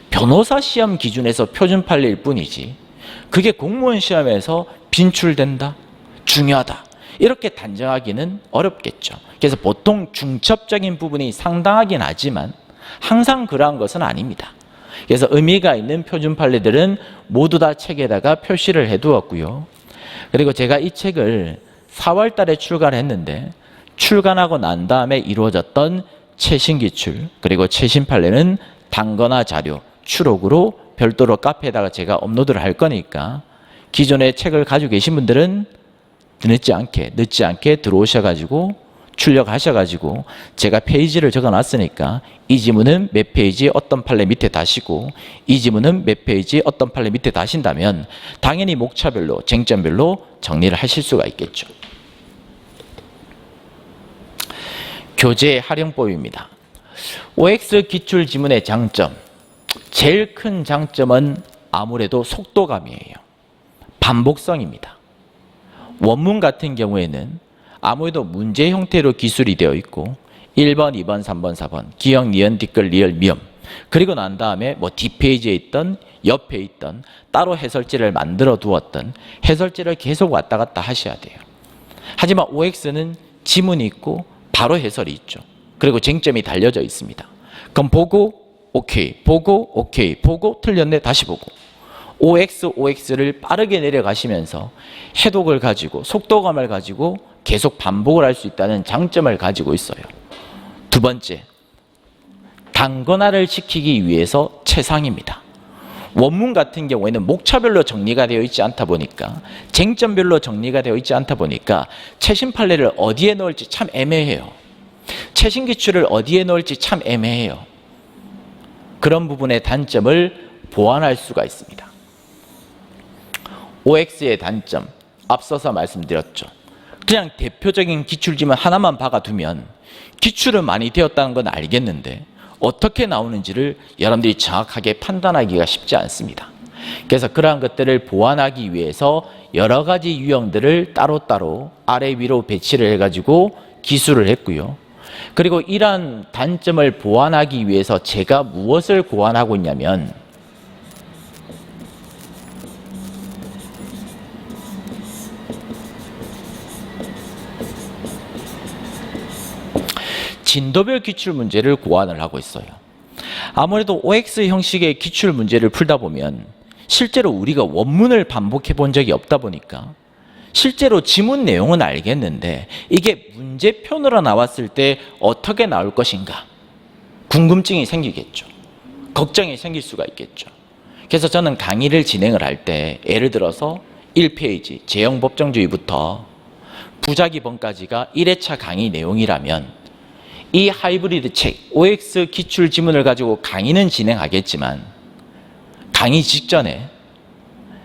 변호사 시험 기준에서 표준 판례일 뿐이지 그게 공무원 시험에서 빈출된다, 중요하다 이렇게 단정하기는 어렵겠죠. 그래서 보통 중첩적인 부분이 상당하긴 하지만 항상 그러한 것은 아닙니다. 그래서 의미가 있는 표준 판례들은 모두 다 책에다가 표시를 해두었고요. 그리고 제가 이 책을 4월 달에 출간을 했는데 출간하고 난 다음에 이루어졌던 최신 기출 그리고 최신 판례는 단건화 자료 추록으로 별도로 카페에다가 제가 업로드를 할 거니까 기존에 책을 가지고 계신 분들은 늦지 않게 들어오셔가지고 출력하셔가지고 제가 페이지를 적어놨으니까 이 지문은 몇 페이지 어떤 판례 밑에 다시고 이 지문은 몇 페이지 어떤 판례 밑에 다신다면 당연히 목차별로 쟁점별로 정리를 하실 수가 있겠죠. 교재 활용법입니다. OX 기출 지문의 장점, 제일 큰 장점은 아무래도 속도감이에요. 반복성입니다. 원문 같은 경우에는 아무래도 문제 형태로 기술이 되어 있고 1번, 2번, 3번, 4번 기역, 니은, 뒷글, 리을, 미음 그리고 난 다음에 뭐 뒷페이지에 있던 옆에 있던 따로 해설지를 만들어 두었던 해설지를 계속 왔다 갔다 하셔야 돼요. 하지만 OX는 지문이 있고 바로 해설이 있죠. 그리고 쟁점이 달려져 있습니다. 그럼 보고 오케이, 보고 오케이, 보고 틀렸네 다시 보고. OX를 빠르게 내려가시면서 해독을 가지고 속도감을 가지고 계속 반복을 할 수 있다는 장점을 가지고 있어요. 두 번째, 단권화를 시키기 위해서 최상입니다. 원문 같은 경우에는 목차별로 정리가 되어 있지 않다 보니까, 쟁점별로 정리가 되어 있지 않다 보니까 최신 판례를 어디에 넣을지 참 애매해요. 최신 기출을 어디에 넣을지 참 애매해요. 그런 부분의 단점을 보완할 수가 있습니다. OX의 단점, 앞서서 말씀드렸죠. 그냥 대표적인 기출지문 하나만 박아두면 기출은 많이 되었다는 건 알겠는데 어떻게 나오는지를 여러분들이 정확하게 판단하기가 쉽지 않습니다. 그래서 그러한 것들을 보완하기 위해서 여러 가지 유형들을 따로따로 아래 위로 배치를 해가지고 기술을 했고요. 그리고 이러한 단점을 보완하기 위해서 제가 무엇을 고안하고 있냐면 진도별 기출 문제를 고안을 하고 있어요. 아무래도 OX 형식의 기출 문제를 풀다 보면 실제로 우리가 원문을 반복해 본 적이 없다 보니까 실제로 지문 내용은 알겠는데 이게 문제편으로 나왔을 때 어떻게 나올 것인가 궁금증이 생기겠죠. 걱정이 생길 수가 있겠죠. 그래서 저는 강의를 진행을 할 때 예를 들어서 1페이지 제형법정주의부터 부작위번까지가 1회차 강의 내용이라면 이 하이브리드 책 OX 기출 지문을 가지고 강의는 진행하겠지만 강의 직전에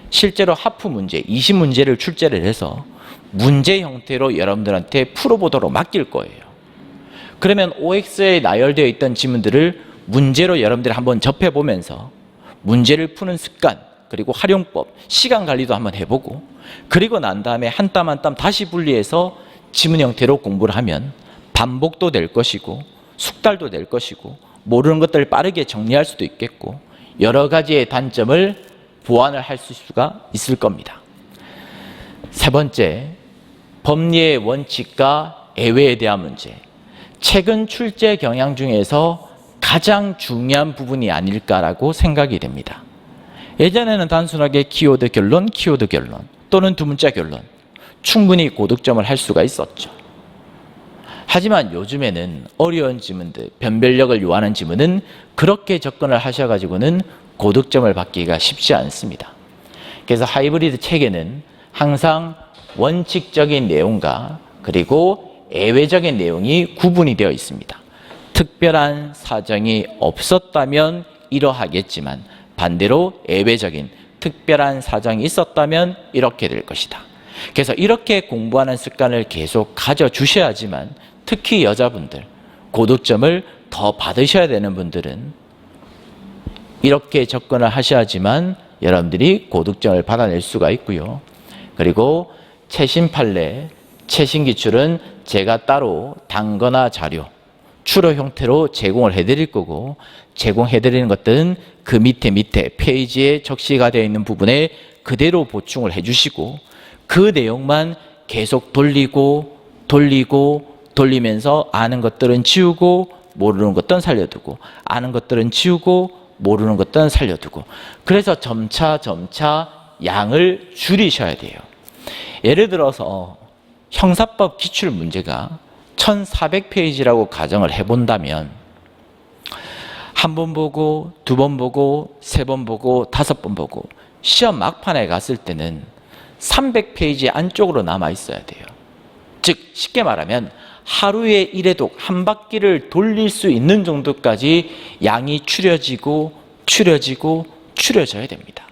실제로 하프 문제 20문제를 출제를 해서 문제 형태로 여러분들한테 풀어보도록 맡길 거예요. 그러면 OX에 나열되어 있던 지문들을 문제로 여러분들이 한번 접해보면서 문제를 푸는 습관 그리고 활용법, 시간 관리도 한번 해보고 그리고 난 다음에 한 땀 한 땀 다시 분리해서 지문 형태로 공부를 하면 반복도 될 것이고 숙달도 될 것이고 모르는 것들을 빠르게 정리할 수도 있겠고 여러 가지의 단점을 보완을 할 수가 있을 겁니다. 세 번째, 법리의 원칙과 예외에 대한 문제. 최근 출제 경향 중에서 가장 중요한 부분이 아닐까라고 생각이 됩니다. 예전에는 단순하게 키워드 결론, 키워드 결론 또는 두 문자 결론 충분히 고득점을 할 수가 있었죠. 하지만 요즘에는 어려운 지문들, 변별력을 요하는 지문은 그렇게 접근을 하셔가지고는 고득점을 받기가 쉽지 않습니다. 그래서 하이브리드 책에는 항상 원칙적인 내용과 그리고 예외적인 내용이 구분이 되어 있습니다. 특별한 사정이 없었다면 이러하겠지만 반대로 예외적인 특별한 사정이 있었다면 이렇게 될 것이다. 그래서 이렇게 공부하는 습관을 계속 가져주셔야지만 특히 여자분들, 고득점을 더 받으셔야 되는 분들은 이렇게 접근을 하셔야지만 여러분들이 고득점을 받아낼 수가 있고요. 그리고 최신 판례, 최신 기출은 제가 따로 단거나 자료, 추로 형태로 제공을 해드릴 거고 제공해드리는 것들은 그 밑에 페이지에 적시가 되어 있는 부분에 그대로 보충을 해주시고 그 내용만 계속 돌리면서 아는 것들은 지우고 모르는 것들은 살려두고 아는 것들은 지우고 모르는 것들은 살려두고 그래서 점차 양을 줄이셔야 돼요. 예를 들어서 형사법 기출 문제가 1400페이지라고 가정을 해본다면 한 번 보고 두 번 보고 세 번 보고 다섯 번 보고 시험 막판에 갔을 때는 300페이지 안쪽으로 남아 있어야 돼요. 즉 쉽게 말하면 하루에 1회독 한 바퀴를 돌릴 수 있는 정도까지 양이 추려져야 됩니다.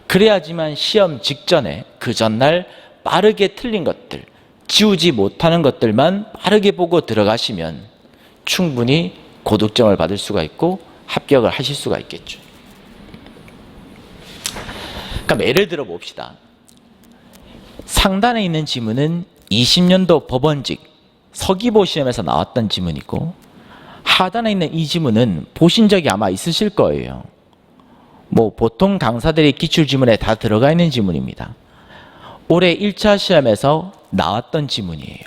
그래야지만 시험 직전에 그 전날 빠르게 틀린 것들, 지우지 못하는 것들만 빠르게 보고 들어가시면 충분히 고득점을 받을 수가 있고 합격을 하실 수가 있겠죠. 그럼 예를 들어 봅시다. 상단에 있는 지문은 20년도 법원직 서기보 시험에서 나왔던 지문이고 하단에 있는 이 지문은 보신 적이 아마 있으실 거예요. 뭐 보통 강사들이 기출지문에 다 들어가 있는 지문입니다. 올해 1차 시험에서 나왔던 지문이에요.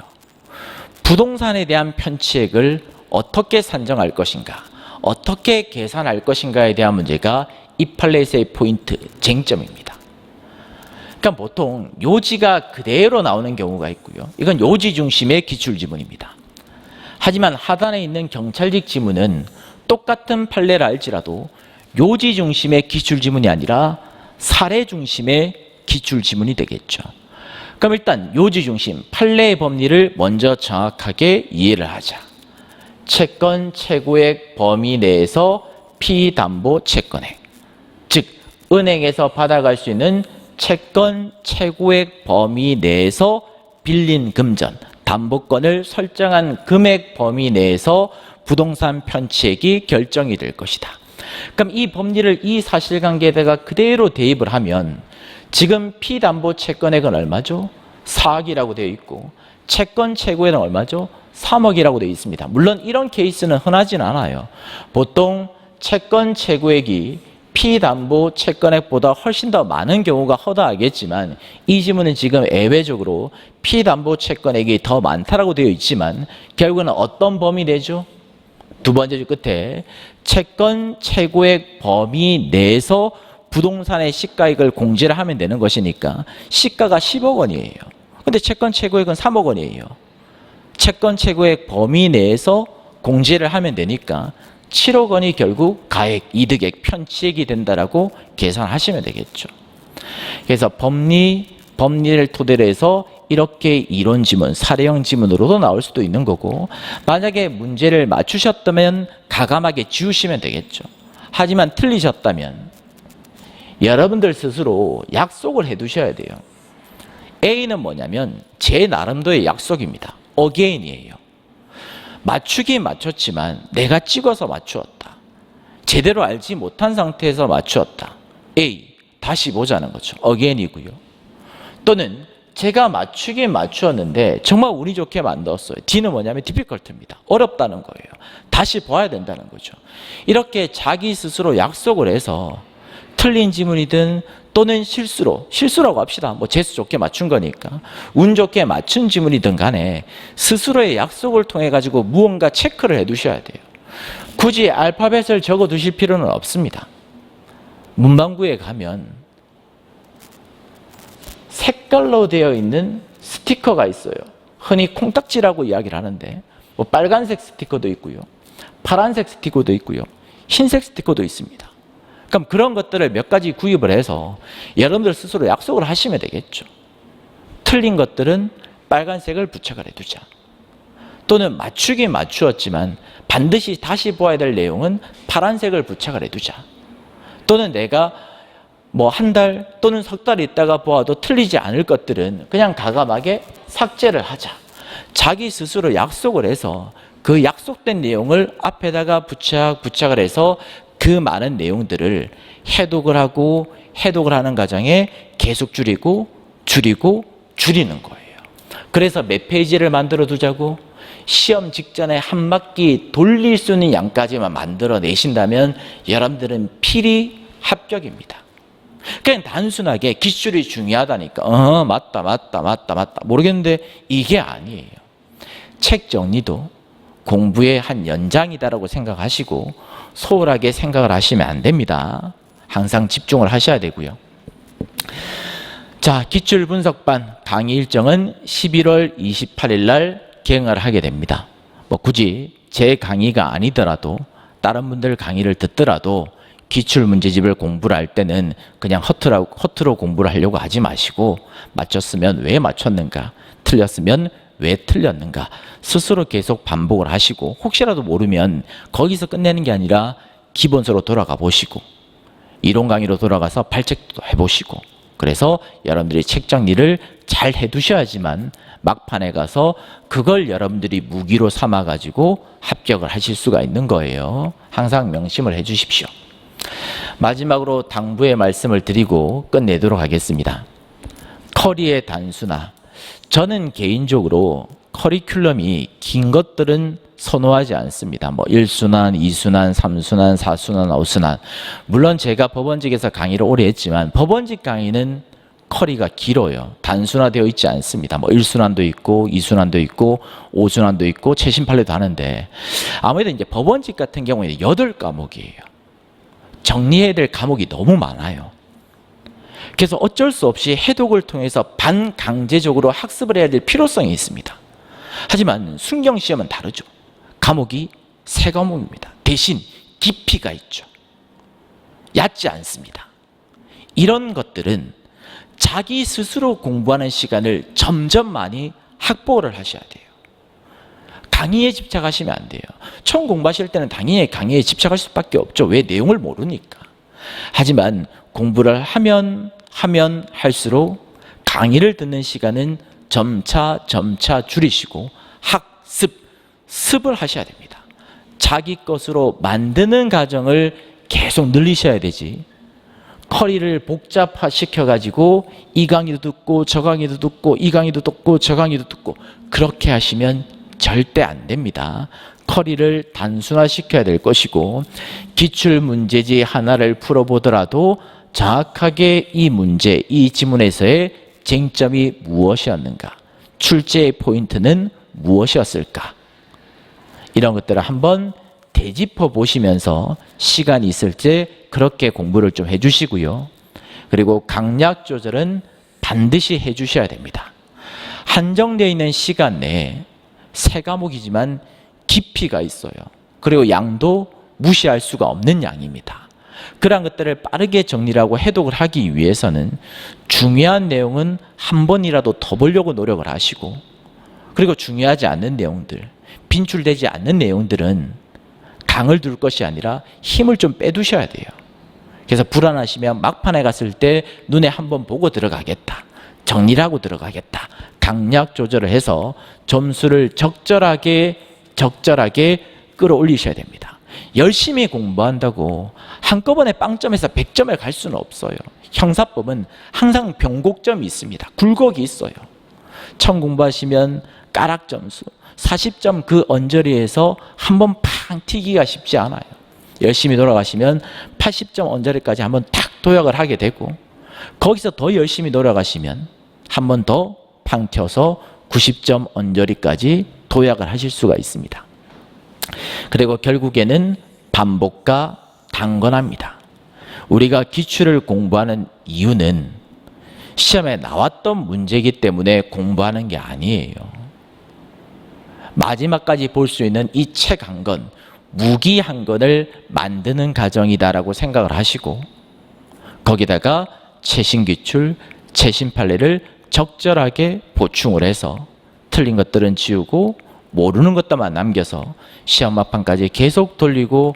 부동산에 대한 편취액을 어떻게 산정할 것인가, 어떻게 계산할 것인가에 대한 문제가 이 판례에서의 포인트, 쟁점입니다. 그러니까 보통 요지가 그대로 나오는 경우가 있고요. 이건 요지 중심의 기출지문입니다. 하지만 하단에 있는 경찰직 지문은 똑같은 판례라 할지라도 요지 중심의 기출지문이 아니라 사례 중심의 기출지문이 되겠죠. 그럼 일단 요지 중심, 판례의 법리를 먼저 정확하게 이해를 하자. 채권 최고액 범위 내에서 피담보 채권액, 즉 은행에서 받아갈 수 있는 채권 최고액 범위 내에서 빌린 금전, 담보권을 설정한 금액 범위 내에서 부동산 편취액이 결정이 될 것이다. 그럼 이 법리를 이 사실관계에다가 그대로 대입을 하면 지금 피담보 채권액은 얼마죠? 4억이라고 되어 있고 채권 최고액은 얼마죠? 3억이라고 되어 있습니다. 물론 이런 케이스는 흔하진 않아요. 보통 채권 최고액이 피담보 채권액보다 훨씬 더 많은 경우가 허다하겠지만 이 지문은 지금 예외적으로 피담보 채권액이 더 많다라고 되어 있지만 결국은 어떤 범위 내죠? 두 번째 줄 끝에 채권 최고액 범위 내에서 부동산의 시가액을 공제를 하면 되는 것이니까 시가가 10억 원이에요. 근데 채권 최고액은 3억 원이에요. 채권 최고액 범위 내에서 공제를 하면 되니까 7억 원이 결국 가액, 이득액, 편취액이 된다라고 계산하시면 되겠죠. 그래서 법리를 토대로 해서 이렇게 이론 지문, 사례형 지문으로도 나올 수도 있는 거고 만약에 문제를 맞추셨다면 가감하게 지우시면 되겠죠. 하지만 틀리셨다면 여러분들 스스로 약속을 해두셔야 돼요. A는 뭐냐면 제 나름대로의 약속입니다. 어게인이에요. 맞추긴 맞췄지만 내가 찍어서 맞추었다. 제대로 알지 못한 상태에서 맞추었다. A, 다시 보자는 거죠. 어게인이고요. 또는 제가 맞추긴 맞추었는데 정말 운이 좋게 만들었어요. D는 뭐냐면 디피컬트입니다. 어렵다는 거예요. 다시 봐야 된다는 거죠. 이렇게 자기 스스로 약속을 해서 틀린 지문이든 또는 실수라고 합시다. 뭐 재수 좋게 맞춘 거니까 운 좋게 맞춘 지문이든 간에 스스로의 약속을 통해 가지고 무언가 체크를 해 두셔야 돼요. 굳이 알파벳을 적어 두실 필요는 없습니다. 문방구에 가면 색깔로 되어 있는 스티커가 있어요. 흔히 콩딱지라고 이야기를 하는데 뭐 빨간색 스티커도 있고요. 파란색 스티커도 있고요. 흰색 스티커도 있습니다. 그럼 그런 것들을 몇 가지 구입을 해서 여러분들 스스로 약속을 하시면 되겠죠. 틀린 것들은 빨간색을 부착을 해두자. 또는 맞추긴 맞추었지만 반드시 다시 보아야 될 내용은 파란색을 부착을 해두자. 또는 내가 뭐 한 달 또는 석 달 있다가 보아도 틀리지 않을 것들은 그냥 가감하게 삭제를 하자. 자기 스스로 약속을 해서 그 약속된 내용을 앞에다가 부착을 해서 그 많은 내용들을 해독을 하는 과정에 계속 줄이는 거예요. 그래서 몇 페이지를 만들어 두자고? 시험 직전에 한 바퀴 돌릴 수 있는 양까지만 만들어 내신다면 여러분들은 필히 합격입니다. 그냥 단순하게 기출이 중요하다니까 맞다 모르겠는데 이게 아니에요. 책 정리도 공부의 한 연장이다라고 생각하시고 소홀하게 생각을 하시면 안 됩니다. 항상 집중을 하셔야 되고요. 자, 기출분석반 강의 일정은 11월 28일 날 개강을 하게 됩니다. 뭐 굳이 제 강의가 아니더라도 다른 분들 강의를 듣더라도 기출문제집을 공부를 할 때는 그냥 허투루 공부를 하려고 하지 마시고 맞췄으면 왜 맞췄는가, 틀렸으면 왜 틀렸는가 스스로 계속 반복을 하시고 혹시라도 모르면 거기서 끝내는 게 아니라 기본서로 돌아가 보시고 이론 강의로 돌아가서 발책도 해보시고 그래서 여러분들이 책 정리를 잘 해두셔야지만 막판에 가서 그걸 여러분들이 무기로 삼아가지고 합격을 하실 수가 있는 거예요. 항상 명심을 해주십시오. 마지막으로 당부의 말씀을 드리고 끝내도록 하겠습니다. 커리의 단수나 저는 개인적으로 커리큘럼이 긴 것들은 선호하지 않습니다. 뭐 1순환, 2순환, 3순환, 4순환, 5순환. 물론 제가 법원직에서 강의를 오래 했지만 법원직 강의는 커리가 길어요. 단순화되어 있지 않습니다. 뭐 1순환도 있고 2순환도 있고 5순환도 있고 최신 판례도 하는데 아무래도 이제 법원직 같은 경우에는 8과목이에요. 정리해야 될 과목이 너무 많아요. 그래서 어쩔 수 없이 해독을 통해서 반강제적으로 학습을 해야 될 필요성이 있습니다. 하지만 순경시험은 다르죠. 과목이 3과목입니다. 대신 깊이가 있죠. 얕지 않습니다. 이런 것들은 자기 스스로 공부하는 시간을 점점 많이 확보를 하셔야 돼요. 강의에 집착하시면 안 돼요. 처음 공부하실 때는 당연히 강의에 집착할 수밖에 없죠. 왜? 내용을 모르니까. 하지만 공부를 하면 할수록 강의를 듣는 시간은 점차 줄이시고 습을 하셔야 됩니다. 자기 것으로 만드는 과정을 계속 늘리셔야 되지. 커리를 복잡화시켜가지고 이 강의도 듣고 저 강의도 듣고 이 강의도 듣고 저 강의도 듣고 그렇게 하시면 절대 안 됩니다. 커리를 단순화시켜야 될 것이고 기출문제지 하나를 풀어보더라도 정확하게 이 문제, 이 지문에서의 쟁점이 무엇이었는가, 출제의 포인트는 무엇이었을까, 이런 것들을 한번 되짚어 보시면서 시간이 있을 때 그렇게 공부를 좀 해주시고요. 그리고 강약 조절은 반드시 해주셔야 됩니다. 한정되어 있는 시간 내에 3과목이지만 깊이가 있어요. 그리고 양도 무시할 수가 없는 양입니다. 그러한 것들을 빠르게 정리하고 해독을 하기 위해서는 중요한 내용은 한 번이라도 더 보려고 노력을 하시고, 그리고 중요하지 않는 내용들, 빈출되지 않는 내용들은 강을 둘 것이 아니라 힘을 좀 빼두셔야 돼요. 그래서 불안하시면 막판에 갔을 때 눈에 한번 보고 들어가겠다, 정리를 하고 들어가겠다, 강약 조절을 해서 점수를 적절하게 끌어올리셔야 됩니다. 열심히 공부한다고 한꺼번에 빵점에서 100점을 갈 수는 없어요. 형사법은 항상 변곡점이 있습니다. 굴곡이 있어요. 처음 공부하시면 까락 점수 40점 그 언저리에서 한번 팡 튀기가 쉽지 않아요. 열심히 돌아가시면 80점 언저리까지 한번 탁 도약을 하게 되고, 거기서 더 열심히 돌아가시면 한번 더 팡 튀어서 90점 언저리까지 도약을 하실 수가 있습니다. 그리고 결국에는 반복과 단권합니다. 우리가 기출을 공부하는 이유는 시험에 나왔던 문제이기 때문에 공부하는 게 아니에요. 마지막까지 볼 수 있는 이 책 한 권, 무기 한 권을 만드는 과정이다라고 생각을 하시고, 거기다가 최신 기출, 최신 판례를 적절하게 보충을 해서 틀린 것들은 지우고 모르는 것들만 남겨서 시험 막판까지 계속 돌리고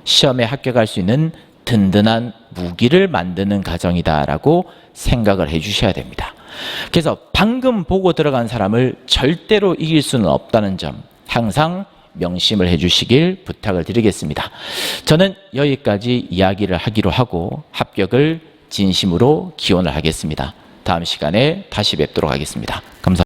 시험에 합격할 수 있는 든든한 무기를 만드는 과정이다라고 생각을 해 주셔야 됩니다. 그래서 방금 보고 들어간 사람을 절대로 이길 수는 없다는 점 항상 명심을 해 주시길 부탁을 드리겠습니다. 저는 여기까지 이야기를 하기로 하고 합격을 진심으로 기원을 하겠습니다. 다음 시간에 다시 뵙도록 하겠습니다. 감사합니다.